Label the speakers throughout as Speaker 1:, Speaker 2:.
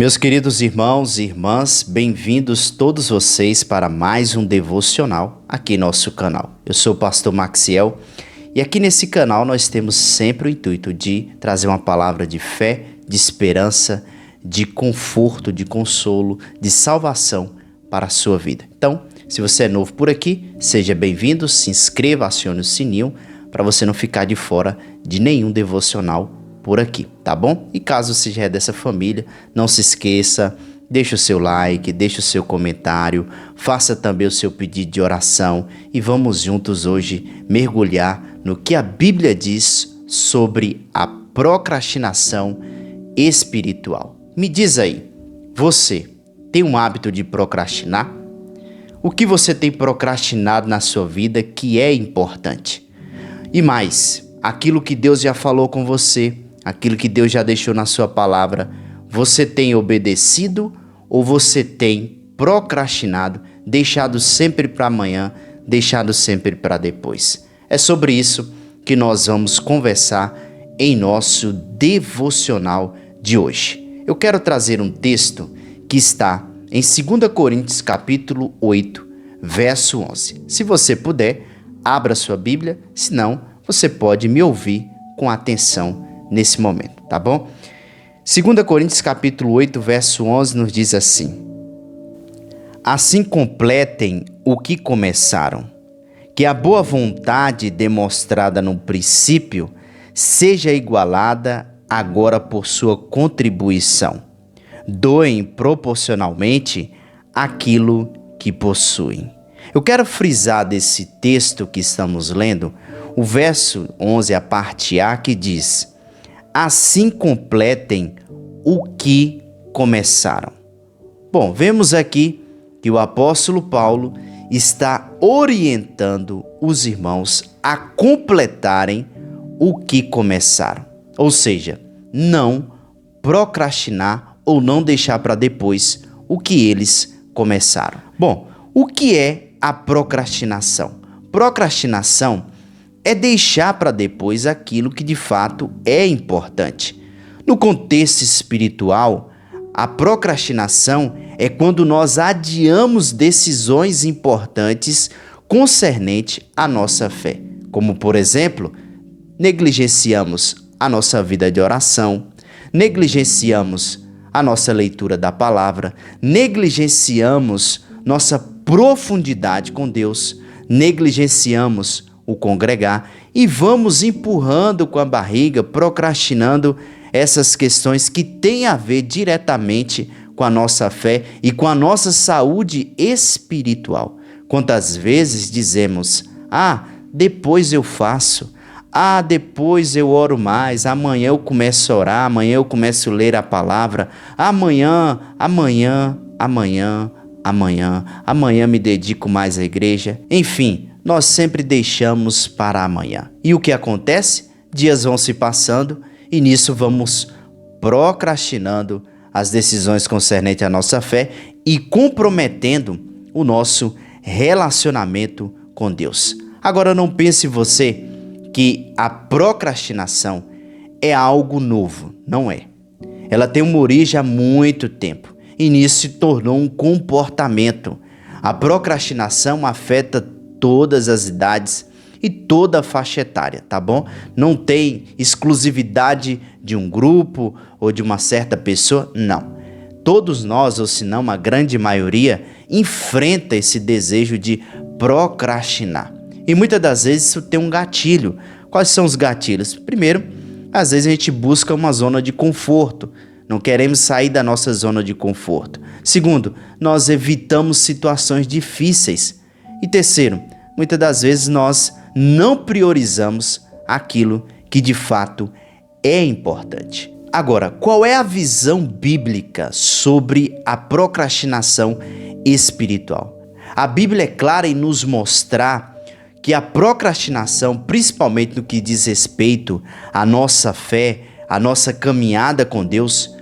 Speaker 1: Meus queridos irmãos e irmãs, bem-vindos todos vocês para mais um devocional aqui em nosso canal. Eu sou o pastor Maxiel e aqui nesse canal nós temos sempre o intuito de trazer uma palavra de fé, de esperança, de conforto, de consolo, de salvação para a sua vida. Então, se você é novo por aqui, seja bem-vindo, se inscreva, acione o sininho para você não ficar de fora de nenhum devocional por aqui, tá bom? E caso você já é dessa família, não se esqueça, deixa o seu like, deixa o seu comentário, faça também o seu pedido de oração e vamos juntos hoje mergulhar no que a Bíblia diz sobre a procrastinação espiritual. Me diz aí, você tem um hábito de procrastinar? O que você tem procrastinado na sua vida que é importante? E mais, aquilo que Deus já falou com você, aquilo que Deus já deixou na sua palavra, você tem obedecido ou você tem procrastinado, deixado sempre para amanhã, deixado sempre para depois? É sobre isso que nós vamos conversar em nosso devocional de hoje. Eu quero trazer um texto que está em 2 Coríntios capítulo 8, verso 11. Se você puder, abra sua Bíblia, senão você pode me ouvir com atenção nesse momento, tá bom? 2 Coríntios capítulo 8, verso 11 nos diz assim: Assim completem o que começaram, que a boa vontade demonstrada no princípio seja igualada agora por sua contribuição. Doem proporcionalmente aquilo que possuem. Eu quero frisar desse texto que estamos lendo, o verso 11, a parte A, que diz: Assim completem o que começaram. Bom, vemos aqui que o apóstolo Paulo está orientando os irmãos a completarem o que começaram. Ou seja, não procrastinar ou não deixar para depois o que eles começaram. Bom, o que é a procrastinação? Procrastinação é deixar para depois aquilo que de fato é importante. No contexto espiritual, a procrastinação é quando nós adiamos decisões importantes concernente à nossa fé. Como, por exemplo, negligenciamos a nossa vida de oração, negligenciamos a nossa leitura da palavra, negligenciamos nossa profundidade com Deus, negligenciamos o congregar e vamos empurrando com a barriga, procrastinando essas questões que têm a ver diretamente com a nossa fé e com a nossa saúde espiritual. Quantas vezes dizemos: depois eu faço, depois eu oro mais, amanhã eu começo a orar, amanhã eu começo a ler a palavra, amanhã me dedico mais à igreja. Enfim, nós sempre deixamos para amanhã. E o que acontece? Dias vão se passando e nisso vamos procrastinando as decisões concernentes à nossa fé e comprometendo o nosso relacionamento com Deus. Agora, não pense você que a procrastinação é algo novo. Não é. Ela tem uma origem há muito tempo e nisso se tornou um comportamento. A procrastinação afeta todas as idades e toda a faixa etária, tá bom? Não tem exclusividade de um grupo ou de uma certa pessoa, não. Todos nós, ou se não a grande maioria, enfrenta esse desejo de procrastinar. E muitas das vezes isso tem um gatilho. Quais são os gatilhos? Primeiro, às vezes a gente busca uma zona de conforto. Não queremos sair da nossa zona de conforto. Segundo, nós evitamos situações difíceis. E terceiro, muitas das vezes nós não priorizamos aquilo que de fato é importante. Agora, qual é a visão bíblica sobre a procrastinação espiritual? A Bíblia é clara em nos mostrar que a procrastinação, principalmente no que diz respeito à nossa fé, à nossa caminhada com Deus,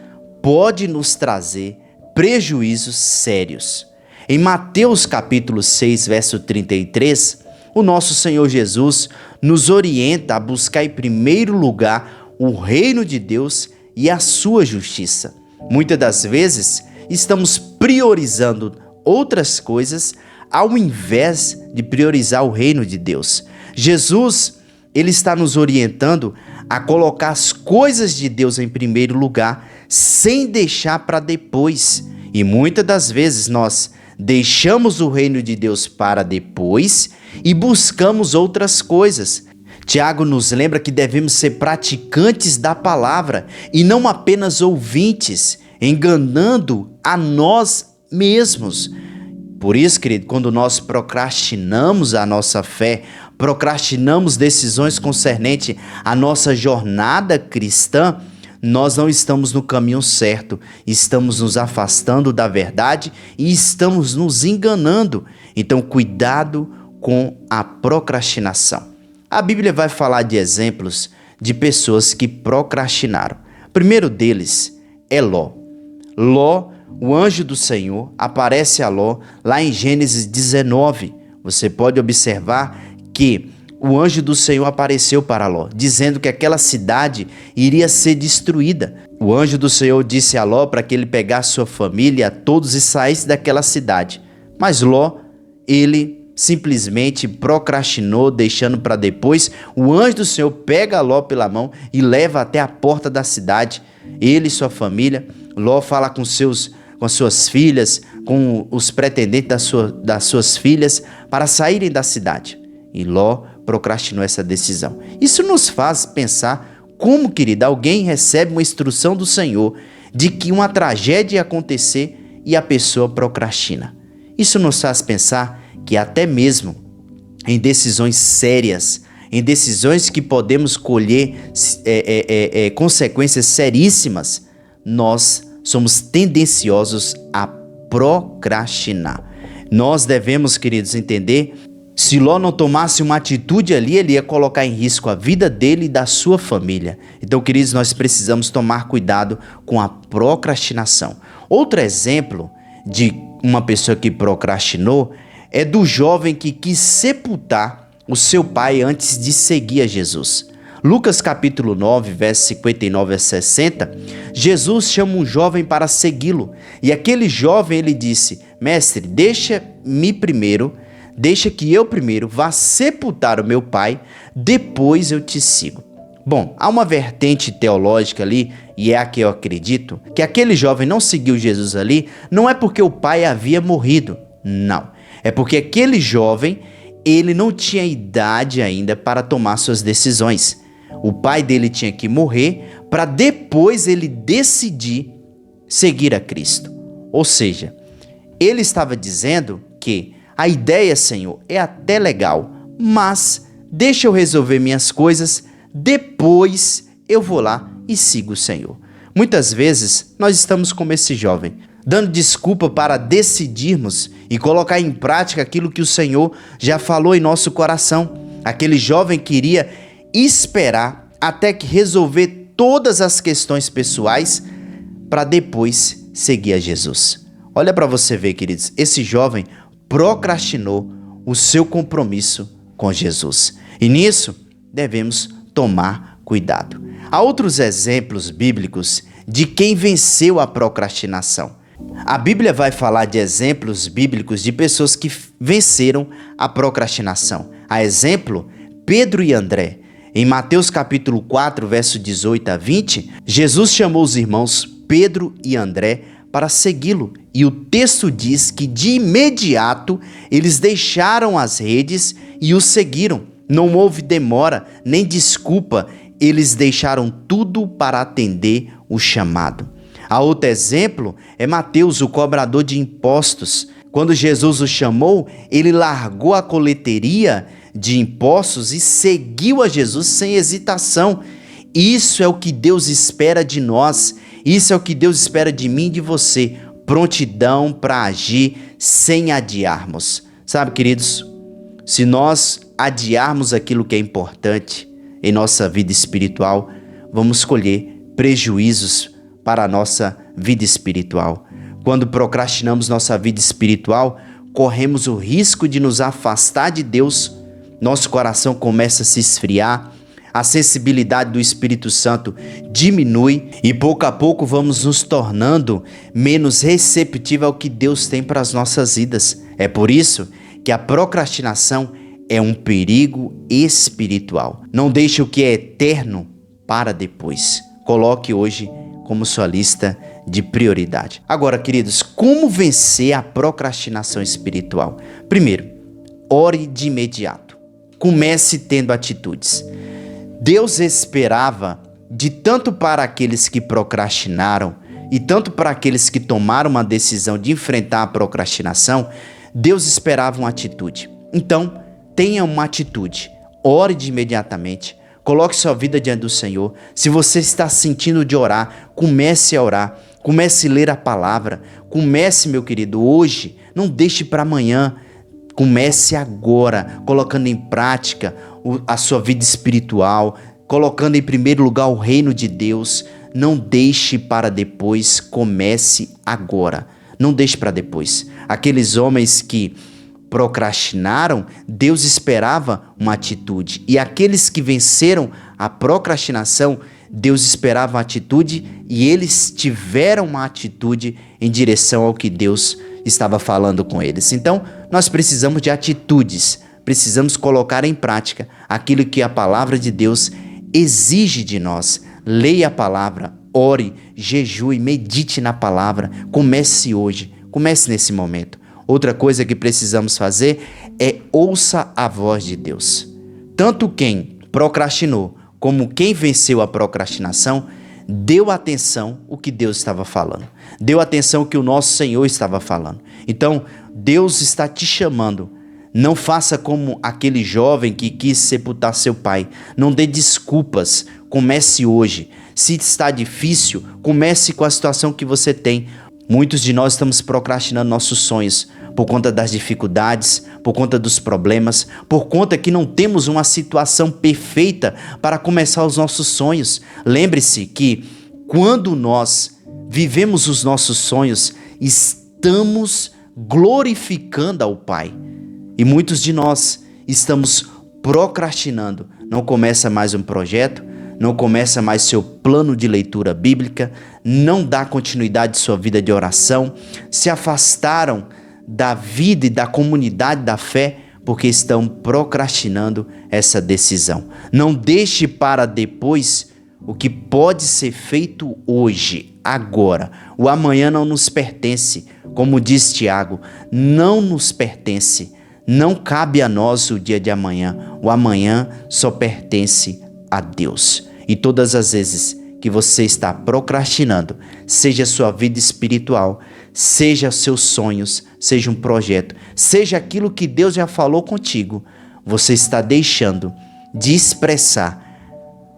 Speaker 1: pode nos trazer prejuízos sérios. Em Mateus capítulo 6, verso 33, o nosso Senhor Jesus nos orienta a buscar em primeiro lugar o reino de Deus e a sua justiça. Muitas das vezes, estamos priorizando outras coisas ao invés de priorizar o reino de Deus. Jesus, ele está nos orientando a colocar as coisas de Deus em primeiro lugar, sem deixar para depois. E muitas das vezes nós deixamos o reino de Deus para depois e buscamos outras coisas. Tiago nos lembra que devemos ser praticantes da palavra e não apenas ouvintes, enganando a nós mesmos. Por isso, querido, quando nós procrastinamos a nossa fé, procrastinamos decisões concernentes à nossa jornada cristã, nós não estamos no caminho certo, estamos nos afastando da verdade e estamos nos enganando. Então, cuidado com a procrastinação. A Bíblia vai falar de exemplos de pessoas que procrastinaram. O primeiro deles é Ló. Ló, o anjo do Senhor, aparece a Ló lá em Gênesis 19. Você pode observar que o anjo do Senhor apareceu para Ló, dizendo que aquela cidade iria ser destruída. O anjo do Senhor disse a Ló para que ele pegasse sua família, todos, e saísse daquela cidade. Mas Ló, ele simplesmente procrastinou, deixando para depois. O anjo do Senhor pega Ló pela mão e leva até a porta da cidade. Ele e sua família. Ló fala com as suas filhas, com os pretendentes das suas filhas, para saírem da cidade. E Ló procrastinou essa decisão. Isso nos faz pensar como, querida, alguém recebe uma instrução do Senhor de que uma tragédia ia acontecer e a pessoa procrastina. Isso nos faz pensar que até mesmo em decisões sérias, em decisões que podemos colher consequências seríssimas, nós somos tendenciosos a procrastinar. Nós devemos, queridos, entender, se Ló não tomasse uma atitude ali, ele ia colocar em risco a vida dele e da sua família. Então, queridos, nós precisamos tomar cuidado com a procrastinação. Outro exemplo de uma pessoa que procrastinou é do jovem que quis sepultar o seu pai antes de seguir a Jesus. Lucas capítulo 9, versos 59 a 60, Jesus chama um jovem para segui-lo. E aquele jovem, ele disse: Mestre, deixa que eu primeiro vá sepultar o meu pai, depois eu te sigo. Bom, há uma vertente teológica ali, e é a que eu acredito, que aquele jovem não seguiu Jesus ali, não é porque o pai havia morrido, não. É porque aquele jovem, ele não tinha idade ainda para tomar suas decisões. O pai dele tinha que morrer para depois ele decidir seguir a Cristo. Ou seja, ele estava dizendo que a ideia, Senhor, é até legal, mas deixa eu resolver minhas coisas, depois eu vou lá e sigo o Senhor. Muitas vezes nós estamos como esse jovem, dando desculpa para decidirmos e colocar em prática aquilo que o Senhor já falou em nosso coração. Aquele jovem queria esperar até que resolver todas as questões pessoais para depois seguir a Jesus. Olha para você ver, queridos, esse jovem procrastinou o seu compromisso com Jesus. E nisso devemos tomar cuidado. Há outros exemplos bíblicos de quem venceu a procrastinação. A Bíblia vai falar de exemplos bíblicos de pessoas que venceram a procrastinação. A exemplo, Pedro e André. Em Mateus capítulo 4, verso 18 a 20, Jesus chamou os irmãos Pedro e André para segui-lo. E o texto diz que de imediato eles deixaram as redes e o seguiram. Não houve demora nem desculpa, eles deixaram tudo para atender o chamado. A outro exemplo é Mateus, o cobrador de impostos. Quando Jesus o chamou, ele largou a coleteria de impostos e seguiu a Jesus sem hesitação. Isso é o que Deus espera de nós, isso é o que Deus espera de mim e de você, prontidão para agir sem adiarmos. Sabe, queridos, se nós adiarmos aquilo que é importante em nossa vida espiritual, vamos colher prejuízos para a nossa vida espiritual. Quando procrastinamos nossa vida espiritual, corremos o risco de nos afastar de Deus. Nosso coração começa a se esfriar, a sensibilidade do Espírito Santo diminui e pouco a pouco vamos nos tornando menos receptivos ao que Deus tem para as nossas vidas. É por isso que a procrastinação é um perigo espiritual. Não deixe o que é eterno para depois. Coloque hoje como sua lista de prioridade. Agora, queridos, como vencer a procrastinação espiritual? Primeiro, ore de imediato. Comece tendo atitudes. Deus esperava de tanto para aqueles que procrastinaram e tanto para aqueles que tomaram uma decisão de enfrentar a procrastinação, Deus esperava uma atitude. Então, tenha uma atitude. Ore de imediatamente. Coloque sua vida diante do Senhor. Se você está sentindo de orar, comece a orar. Comece a ler a palavra. Comece, meu querido, hoje. Não deixe para amanhã. Comece agora, colocando em prática a sua vida espiritual, colocando em primeiro lugar o reino de Deus. Não deixe para depois, comece agora. Não deixe para depois. Aqueles homens que procrastinaram, Deus esperava uma atitude. E aqueles que venceram a procrastinação, Deus esperava uma atitude e eles tiveram uma atitude em direção ao que Deus estava falando com eles. Então, nós precisamos de atitudes, precisamos colocar em prática aquilo que a palavra de Deus exige de nós. Leia a palavra, ore, jejue, medite na palavra. Comece hoje, comece nesse momento. Outra coisa que precisamos fazer é ouça a voz de Deus. Tanto quem procrastinou como quem venceu a procrastinação, deu atenção ao que Deus estava falando. Deu atenção ao que o nosso Senhor estava falando. Então, Deus está te chamando. Não faça como aquele jovem que quis sepultar seu pai. Não dê desculpas. Comece hoje. Se está difícil, comece com a situação que você tem. Muitos de nós estamos procrastinando nossos sonhos por conta das dificuldades, por conta dos problemas, por conta que não temos uma situação perfeita para começar os nossos sonhos. Lembre-se que quando nós vivemos os nossos sonhos, estamos glorificando ao Pai. E muitos de nós estamos procrastinando. Não começa mais um projeto, não começa mais seu plano de leitura bíblica, não dá continuidade à sua vida de oração, se afastaram da vida e da comunidade da fé porque estão procrastinando essa decisão. Não deixe para depois o que pode ser feito hoje, agora. O amanhã não nos pertence, como diz Tiago, não nos pertence. Não cabe a nós o dia de amanhã. O amanhã só pertence a Deus. E todas as vezes que você está procrastinando, seja a sua vida espiritual, seja os seus sonhos, seja um projeto, seja aquilo que Deus já falou contigo, você está deixando de expressar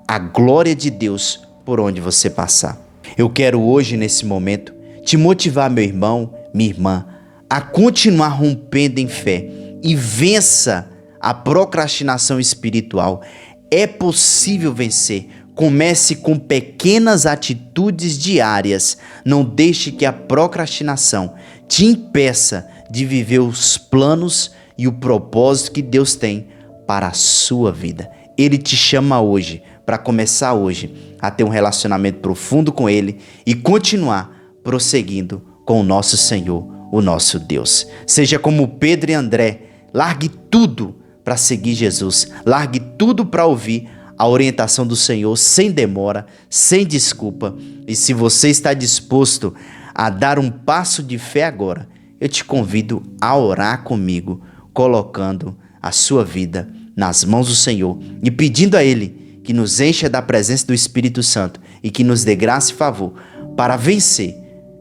Speaker 1: a glória de Deus por onde você passar. Eu quero hoje, nesse momento, te motivar, meu irmão, minha irmã, a continuar rompendo em fé e vença a procrastinação espiritual. É possível vencer. Comece com pequenas atitudes diárias. Não deixe que a procrastinação te impeça de viver os planos e o propósito que Deus tem para a sua vida. Ele te chama hoje, para começar hoje, a ter um relacionamento profundo com Ele e continuar prosseguindo com o nosso Senhor, o nosso Deus. Seja como Pedro e André, largue tudo para seguir Jesus, largue tudo para ouvir a orientação do Senhor sem demora, sem desculpa. E se você está disposto a dar um passo de fé agora, eu te convido a orar comigo, colocando a sua vida nas mãos do Senhor e pedindo a Ele que nos encha da presença do Espírito Santo e que nos dê graça e favor para vencer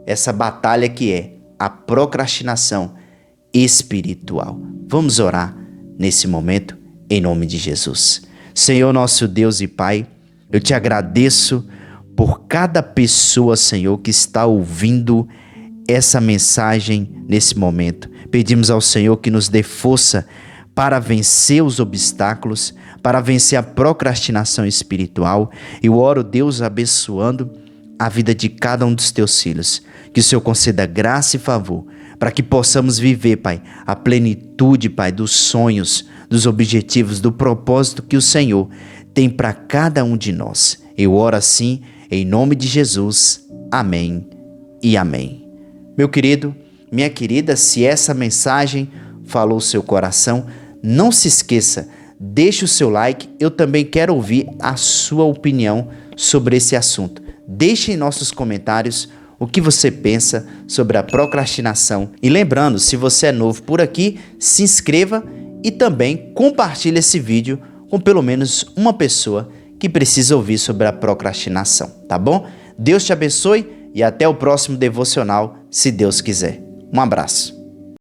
Speaker 1: essa batalha que é a procrastinação espiritual. Vamos orar nesse momento em nome de Jesus. Senhor, nosso Deus e Pai, eu te agradeço por cada pessoa, Senhor, que está ouvindo essa mensagem nesse momento. Pedimos ao Senhor que nos dê força para vencer os obstáculos, para vencer a procrastinação espiritual. Eu oro, Deus, abençoando a vida de cada um dos teus filhos. Que o Senhor conceda graça e favor para que possamos viver, Pai, a plenitude, Pai, dos sonhos, dos objetivos, do propósito que o Senhor tem para cada um de nós. Eu oro assim, em nome de Jesus. Amém e amém. Meu querido, minha querida, se essa mensagem falou o seu coração, não se esqueça, deixe o seu like. Eu também quero ouvir a sua opinião sobre esse assunto. Deixe em nossos comentários o que você pensa sobre a procrastinação. E lembrando, se você é novo por aqui, se inscreva e também compartilhe esse vídeo com pelo menos uma pessoa que precisa ouvir sobre a procrastinação, tá bom? Deus te abençoe e até o próximo devocional, se Deus quiser. Um abraço.